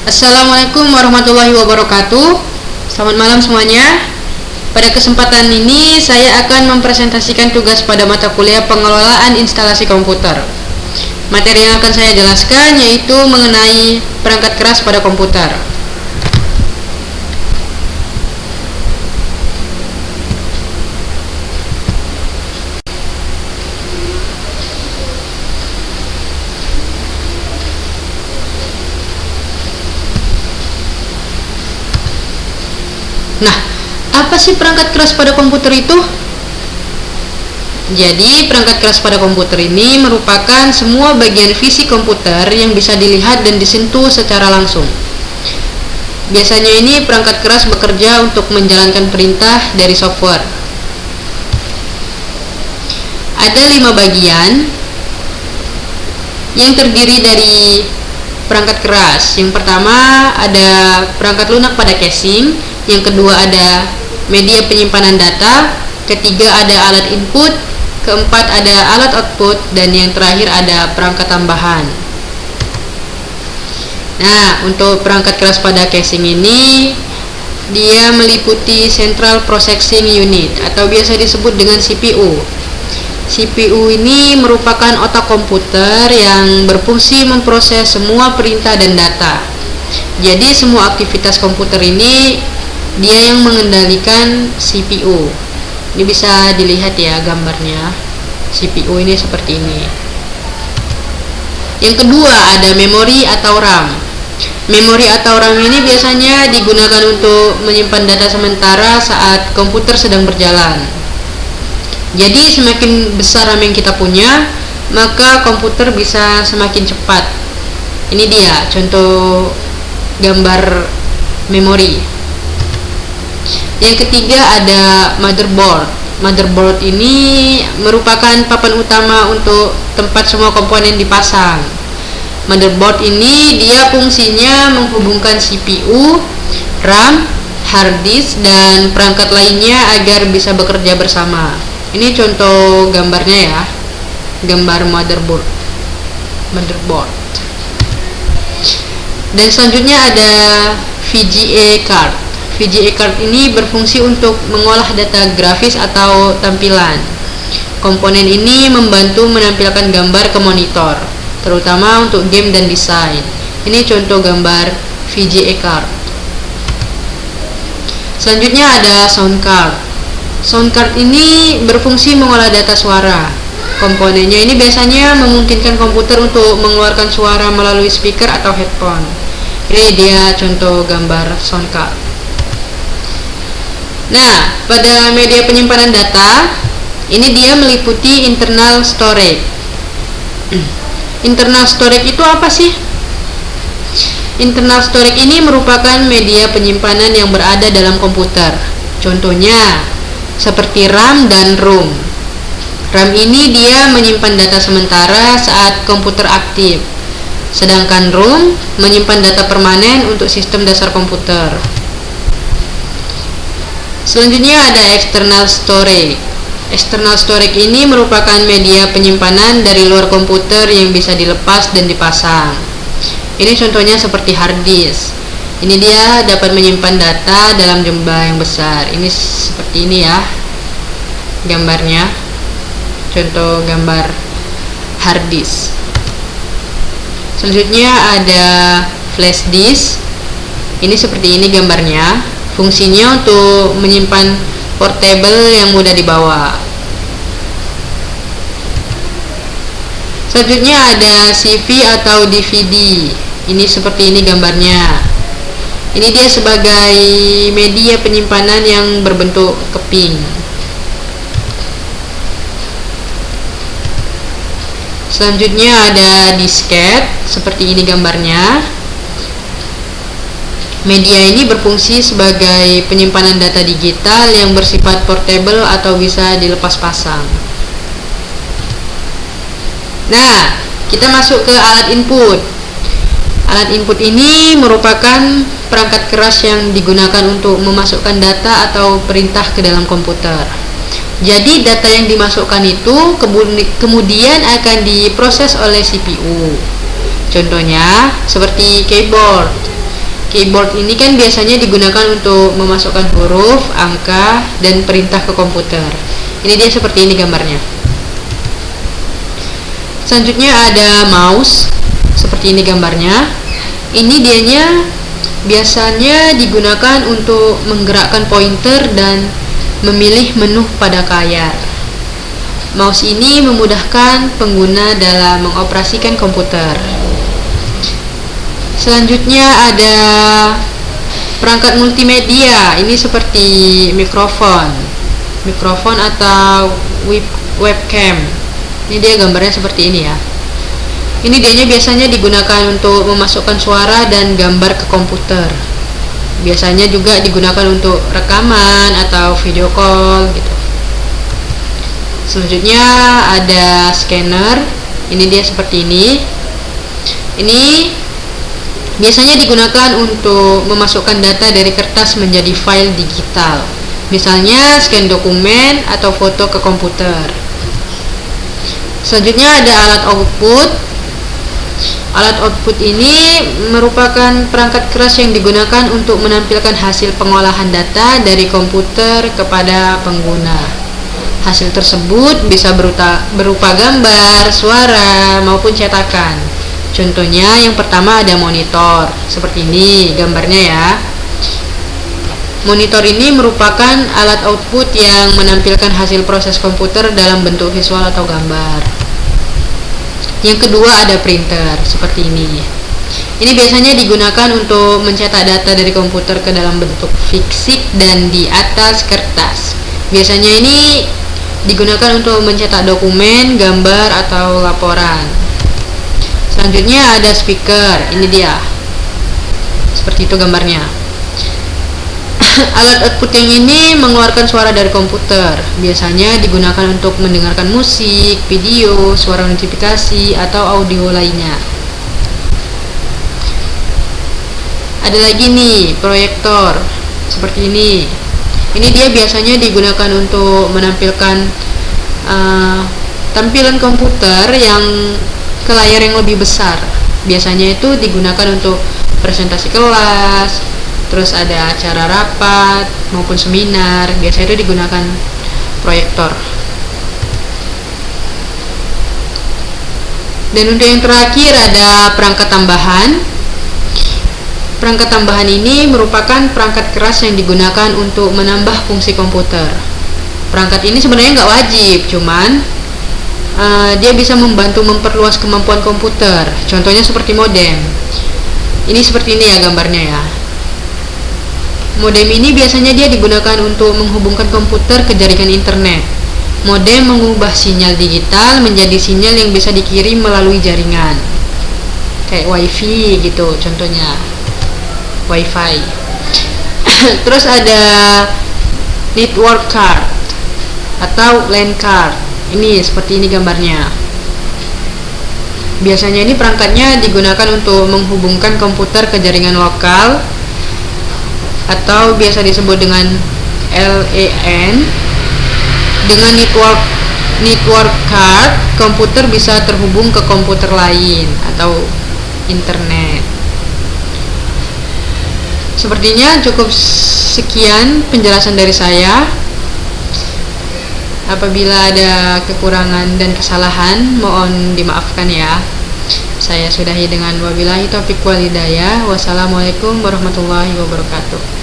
Assalamualaikum warahmatullahi wabarakatuh. Selamat malam semuanya. Pada kesempatan ini saya akan mempresentasikan tugas pada mata kuliah pengelolaan instalasi komputer. Materi yang akan saya jelaskan yaitu mengenai perangkat keras pada komputer. Nah, apa sih perangkat keras pada komputer itu? Jadi, perangkat keras pada komputer ini merupakan semua bagian fisik komputer yang bisa dilihat dan disentuh secara langsung. Biasanya ini perangkat keras bekerja untuk menjalankan perintah dari software. Ada 5 bagian yang terdiri dari perangkat keras. Yang pertama ada perangkat lunak pada casing, yang kedua ada media penyimpanan data, ketiga ada alat input, keempat ada alat output, dan yang terakhir ada perangkat tambahan. Nah, untuk perangkat keras pada casing ini dia meliputi Central Processing Unit atau biasa disebut dengan CPU. CPU ini merupakan otak komputer yang berfungsi memproses semua perintah dan data. Jadi semua aktivitas komputer ini dia yang mengendalikan CPU. Ini bisa dilihat ya gambarnya. CPU ini seperti ini. Yang kedua ada memori atau RAM. Memori atau RAM ini biasanya digunakan untuk menyimpan data sementara saat komputer sedang berjalan. Jadi semakin besar RAM yang kita punya, maka komputer bisa semakin cepat. Ini dia contoh gambar memori. Yang ketiga ada motherboard. Motherboard ini merupakan papan utama untuk tempat semua komponen dipasang. Motherboard ini dia fungsinya menghubungkan CPU, RAM, hard disk, dan perangkat lainnya agar bisa bekerja bersama. Ini contoh gambarnya ya, gambar motherboard. Dan selanjutnya ada VGA card. VGA card ini berfungsi untuk mengolah data grafis atau tampilan. Komponen ini membantu menampilkan gambar ke monitor, terutama untuk game dan desain. Ini contoh gambar VGA card. Selanjutnya ada sound card. Sound card ini berfungsi mengolah data suara. Komponennya ini biasanya memungkinkan komputer untuk mengeluarkan suara melalui speaker atau headphone. Ini dia contoh gambar sound card. Nah, pada media penyimpanan data, ini dia meliputi internal storage. Internal storage itu apa sih? Internal storage ini merupakan media penyimpanan yang berada dalam komputer. Contohnya seperti RAM dan ROM. RAM ini dia menyimpan data sementara saat komputer aktif, sedangkan ROM menyimpan data permanen untuk sistem dasar komputer. Selanjutnya ada external storage. External storage ini merupakan media penyimpanan dari luar komputer yang bisa dilepas dan dipasang. Ini contohnya seperti hard disk. Ini dia dapat menyimpan data dalam jumlah yang besar. Ini seperti ini ya gambarnya, contoh gambar hard disk. Selanjutnya ada flash disk. Ini seperti ini gambarnya. Fungsinya untuk menyimpan portable yang mudah dibawa. Selanjutnya ada CV atau DVD. Ini seperti ini gambarnya. Ini dia sebagai media penyimpanan yang berbentuk keping. Selanjutnya ada disket, seperti ini gambarnya. Media ini berfungsi sebagai penyimpanan data digital yang bersifat portable atau bisa dilepas pasang. Nah, kita masuk ke alat input. Alat input ini merupakan perangkat keras yang digunakan untuk memasukkan data atau perintah ke dalam komputer. Jadi data yang dimasukkan itu kemudian akan diproses oleh CPU. Contohnya seperti keyboard. Keyboard ini kan biasanya digunakan untuk memasukkan huruf, angka, dan perintah ke komputer. Ini dia seperti ini gambarnya. Selanjutnya ada mouse, seperti ini gambarnya. Ini dianya biasanya digunakan untuk menggerakkan pointer dan memilih menu pada layar. Mouse ini memudahkan pengguna dalam mengoperasikan komputer. Selanjutnya ada perangkat multimedia. Ini seperti mikrofon atau webcam. Ini dia gambarnya seperti ini ya. Ini dianya biasanya digunakan untuk memasukkan suara dan gambar ke komputer. Biasanya juga digunakan untuk rekaman atau video call gitu. Selanjutnya ada scanner. Ini dia seperti ini. Ini biasanya digunakan untuk memasukkan data dari kertas menjadi file digital. Misalnya scan dokumen atau foto ke komputer. Selanjutnya ada alat output. Alat output ini merupakan perangkat keras yang digunakan untuk menampilkan hasil pengolahan data dari komputer kepada pengguna. Hasil tersebut bisa berupa gambar, suara, maupun cetakan. Contohnya yang pertama ada monitor, seperti ini gambarnya ya. Monitor ini merupakan alat output yang menampilkan hasil proses komputer dalam bentuk visual atau gambar. Yang kedua ada printer, seperti ini. Ini biasanya digunakan untuk mencetak data dari komputer ke dalam bentuk fisik dan di atas kertas. Biasanya ini digunakan untuk mencetak dokumen, gambar, atau laporan. Selanjutnya ada speaker, ini dia. Seperti itu gambarnya. Alat output yang ini mengeluarkan suara dari komputer. Biasanya digunakan untuk mendengarkan musik, video, suara notifikasi, atau audio lainnya. Ada lagi nih, proyektor. Seperti ini. Ini dia biasanya digunakan untuk menampilkan tampilan komputer yang ke layar yang lebih besar. Biasanya itu digunakan untuk presentasi kelas, terus ada acara rapat maupun seminar. Biasanya itu digunakan proyektor. Dan untuk yang terakhir ada perangkat tambahan. Perangkat tambahan ini merupakan perangkat keras yang digunakan untuk menambah fungsi komputer. Perangkat ini sebenarnya nggak wajib, cuman dia bisa membantu memperluas kemampuan komputer. Contohnya seperti modem. Ini seperti ini ya gambarnya ya. Modem ini biasanya dia digunakan untuk menghubungkan komputer ke jaringan internet. Modem mengubah sinyal digital menjadi sinyal yang bisa dikirim melalui jaringan. Kayak wifi gitu contohnya. Wifi. Terus ada network card atau LAN card. Ini seperti ini gambarnya. Biasanya ini perangkatnya digunakan untuk menghubungkan komputer ke jaringan lokal atau biasa disebut dengan LAN. Dengan network card, komputer bisa terhubung ke komputer lain atau internet. Sepertinya cukup sekian penjelasan dari saya. Apabila ada kekurangan dan kesalahan, mohon dimaafkan ya. Saya sudahi dengan wabillahi taufiq wal hidayah. Wassalamualaikum warahmatullahi wabarakatuh.